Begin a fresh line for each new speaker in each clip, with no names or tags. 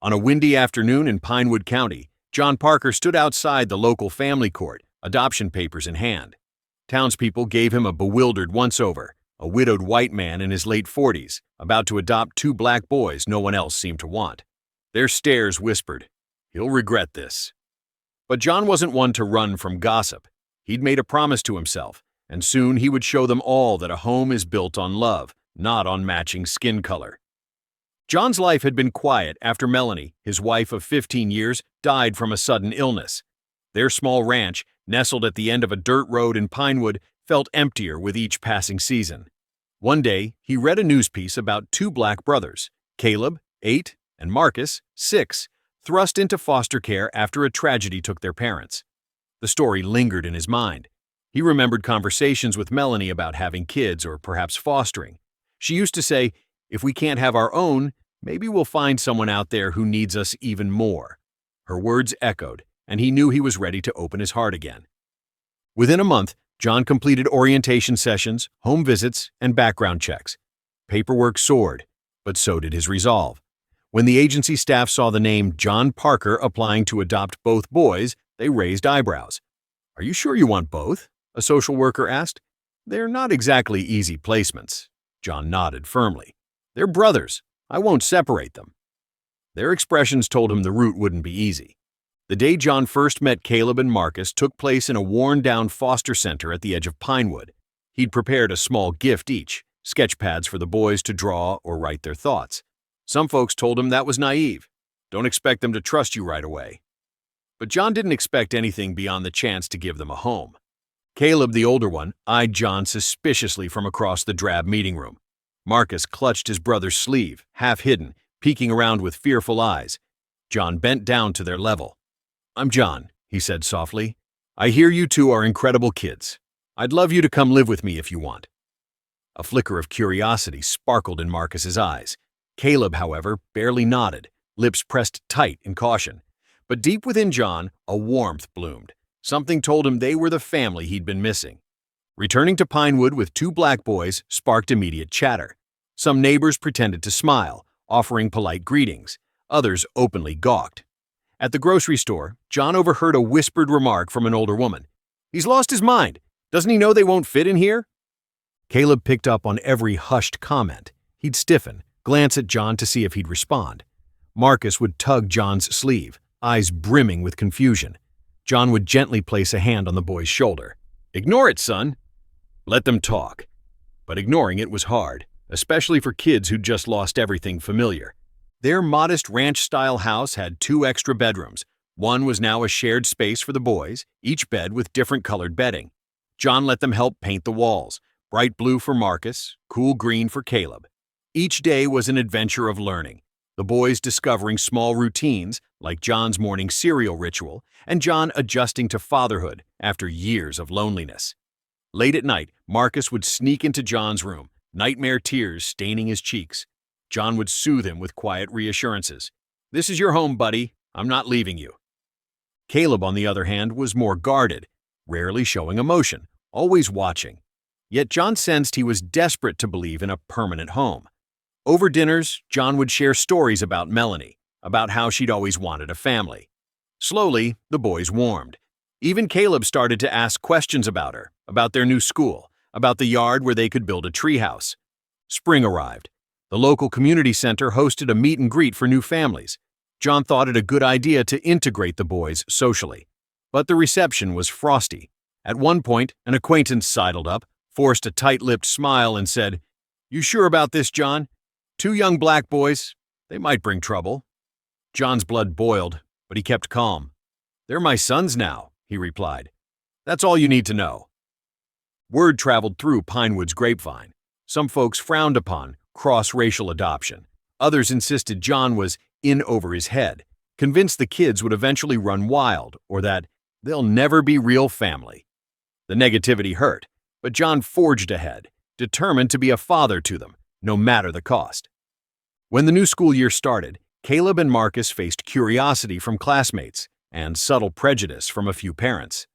On a windy afternoon in Pinewood County, John Parker stood outside the local family court, adoption papers in hand. Townspeople gave him a bewildered once-over, a widowed white man in his late 40s, about to adopt two black boys no one else seemed to want. Their stares whispered, "He'll regret this." But John wasn't one to run from gossip. He'd made a promise to himself, and soon he would show them all that a home is built on love, not on matching skin color. John's life had been quiet after Melanie, his wife of 15 years, died from a sudden illness. Their small ranch, nestled at the end of a dirt road in Pinewood, felt emptier with each passing season. One day, he read a news piece about two black brothers, Caleb, 8, and Marcus, 6, thrust into foster care after a tragedy took their parents. The story lingered in his mind. He remembered conversations with Melanie about having kids or perhaps fostering. She used to say, "If we can't have our own, maybe we'll find someone out there who needs us even more." Her words echoed, and he knew he was ready to open his heart again. Within a month, John completed orientation sessions, home visits, and background checks. Paperwork soared, but so did his resolve. When the agency staff saw the name John Parker applying to adopt both boys, they raised eyebrows. "Are you sure you want both?" a social worker asked. "They're not exactly easy placements." John nodded firmly. "They're brothers. I won't separate them." Their expressions told him the route wouldn't be easy. The day John first met Caleb and Marcus took place in a worn-down foster center at the edge of Pinewood. He'd prepared a small gift each, sketch pads for the boys to draw or write their thoughts. Some folks told him that was naive. Don't expect them to trust you right away. But John didn't expect anything beyond the chance to give them a home. Caleb, the older one, eyed John suspiciously from across the drab meeting room. Marcus clutched his brother's sleeve, half hidden, peeking around with fearful eyes. John bent down to their level. "I'm John," he said softly. "I hear you two are incredible kids. I'd love you to come live with me if you want." A flicker of curiosity sparkled in Marcus's eyes. Caleb, however, barely nodded, lips pressed tight in caution. But deep within John, a warmth bloomed. Something told him they were the family he'd been missing. Returning to Pinewood with two black boys sparked immediate chatter. Some neighbors pretended to smile, offering polite greetings. Others openly gawked. At the grocery store, John overheard a whispered remark from an older woman. "He's lost his mind. Doesn't he know they won't fit in here?" Caleb picked up on every hushed comment. He'd stiffen, glance at John to see if he'd respond. Marcus would tug John's sleeve, eyes brimming with confusion. John would gently place a hand on the boy's shoulder. "Ignore it, son." Let them talk. But ignoring it was hard, especially for kids who'd just lost everything familiar. Their modest ranch-style house had 2 extra bedrooms. One was now a shared space for the boys, each bed with different colored bedding. John let them help paint the walls, bright blue for Marcus, cool green for Caleb. Each day was an adventure of learning, the boys discovering small routines, like John's morning cereal ritual, and John adjusting to fatherhood after years of loneliness. Late at night, Marcus would sneak into John's room, nightmare tears staining his cheeks. John would soothe him with quiet reassurances. "This is your home, buddy. I'm not leaving you." Caleb, on the other hand, was more guarded, rarely showing emotion, always watching. Yet John sensed he was desperate to believe in a permanent home. Over dinners, John would share stories about Melanie, about how she'd always wanted a family. Slowly, the boys warmed. Even Caleb started to ask questions about her, about their new school, about the yard where they could build a treehouse. Spring arrived. The local community center hosted a meet and greet for new families. John thought it a good idea to integrate the boys socially. But the reception was frosty. At one point, an acquaintance sidled up, forced a tight-lipped smile, and said, "You sure about this, John? 2 young black boys. They might bring trouble." John's blood boiled, but he kept calm. "They're my sons now," he replied. "That's all you need to know." Word traveled through Pinewood's grapevine. Some folks frowned upon cross-racial adoption. Others insisted John was in over his head, convinced the kids would eventually run wild or that they'll never be real family. The negativity hurt, but John forged ahead, determined to be a father to them, no matter the cost. When the new school year started, Caleb and Marcus faced curiosity from classmates and subtle prejudice from a few parents.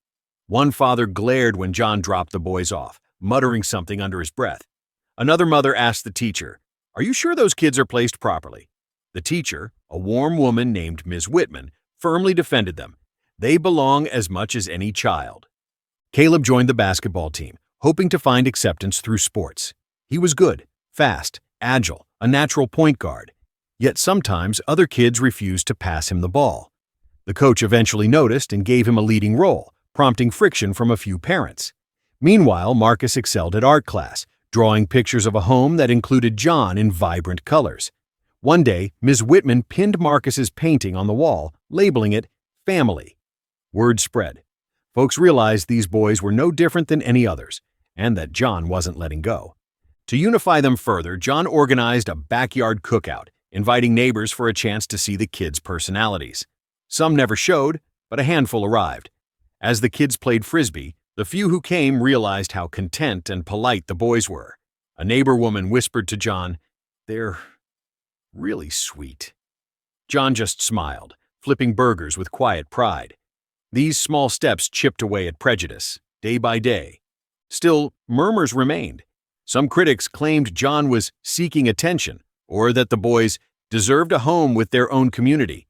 One father glared when John dropped the boys off, muttering something under his breath. Another mother asked the teacher, "Are you sure those kids are placed properly?" The teacher, a warm woman named Ms. Whitman, firmly defended them. They belong as much as any child. Caleb joined the basketball team, hoping to find acceptance through sports. He was good, fast, agile, a natural point guard. Yet sometimes other kids refused to pass him the ball. The coach eventually noticed and gave him a leading role, prompting friction from a few parents. Meanwhile, Marcus excelled at art class, drawing pictures of a home that included John in vibrant colors. One day, Ms. Whitman pinned Marcus's painting on the wall, labeling it "Family." Word spread. Folks realized these boys were no different than any others, and that John wasn't letting go. To unify them further, John organized a backyard cookout, inviting neighbors for a chance to see the kids' personalities. Some never showed, but a handful arrived. As the kids played frisbee, the few who came realized how content and polite the boys were. A neighbor woman whispered to John, "They're really sweet." John just smiled, flipping burgers with quiet pride. These small steps chipped away at prejudice, day by day. Still, murmurs remained. Some critics claimed John was seeking attention, or that the boys deserved a home with their own community.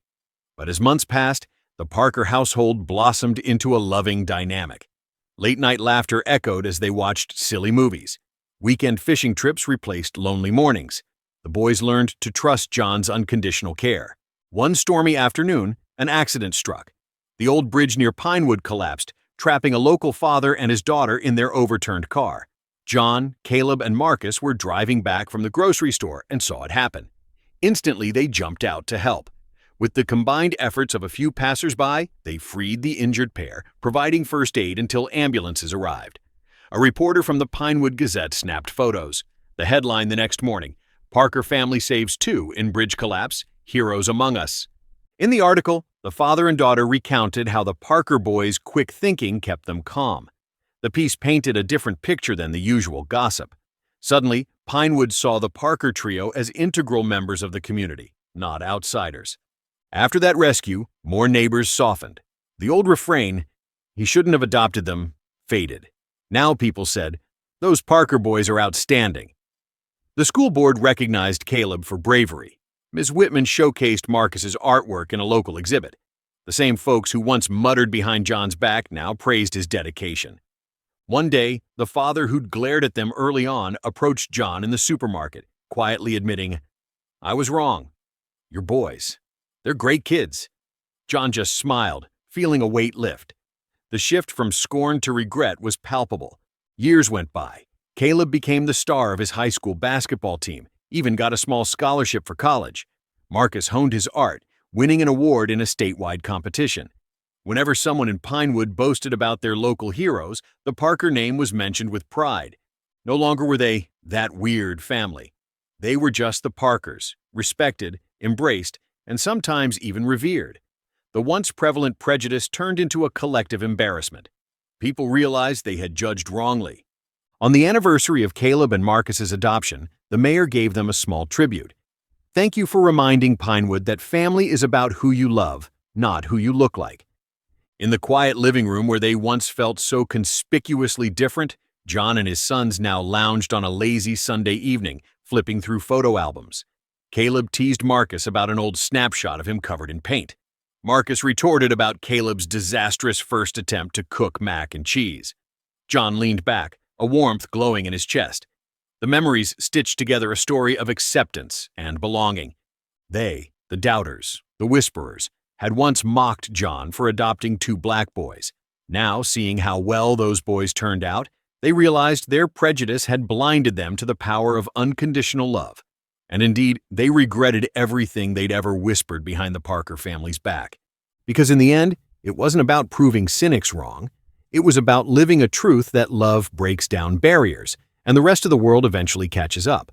But as months passed, the Parker household blossomed into a loving dynamic. Late-night laughter echoed as they watched silly movies. Weekend fishing trips replaced lonely mornings. The boys learned to trust John's unconditional care. One stormy afternoon, an accident struck. The old bridge near Pinewood collapsed, trapping a local father and his daughter in their overturned car. John, Caleb, and Marcus were driving back from the grocery store and saw it happen. Instantly, they jumped out to help. With the combined efforts of a few passers-by, they freed the injured pair, providing first aid until ambulances arrived. A reporter from the Pinewood Gazette snapped photos. The headline the next morning, "Parker family saves two in bridge collapse, heroes among us." In the article, the father and daughter recounted how the Parker boys' quick thinking kept them calm. The piece painted a different picture than the usual gossip. Suddenly, Pinewood saw the Parker trio as integral members of the community, not outsiders. After that rescue, more neighbors softened. The old refrain, "He shouldn't have adopted them," faded. Now people said, "Those Parker boys are outstanding." The school board recognized Caleb for bravery. Ms. Whitman showcased Marcus's artwork in a local exhibit. The same folks who once muttered behind John's back now praised his dedication. One day, the father who'd glared at them early on approached John in the supermarket, quietly admitting, "I was wrong. Your boys. They're great kids." John just smiled, feeling a weight lift. The shift from scorn to regret was palpable. Years went by. Caleb became the star of his high school basketball team, even got a small scholarship for college. Marcus honed his art, winning an award in a statewide competition. Whenever someone in Pinewood boasted about their local heroes, the Parker name was mentioned with pride. No longer were they that weird family. They were just the Parkers, respected, embraced, and sometimes even revered. The once prevalent prejudice turned into a collective embarrassment. People realized they had judged wrongly. On the anniversary of Caleb and Marcus's adoption, the mayor gave them a small tribute. "Thank you for reminding Pinewood that family is about who you love, not who you look like." In the quiet living room where they once felt so conspicuously different, John and his sons now lounged on a lazy Sunday evening, flipping through photo albums. Caleb teased Marcus about an old snapshot of him covered in paint. Marcus retorted about Caleb's disastrous first attempt to cook mac and cheese. John leaned back, a warmth glowing in his chest. The memories stitched together a story of acceptance and belonging. They, the doubters, the whisperers, had once mocked John for adopting two black boys. Now, seeing how well those boys turned out, they realized their prejudice had blinded them to the power of unconditional love. And indeed, they regretted everything they'd ever whispered behind the Parker family's back. Because in the end, it wasn't about proving cynics wrong. It was about living a truth that love breaks down barriers, and the rest of the world eventually catches up.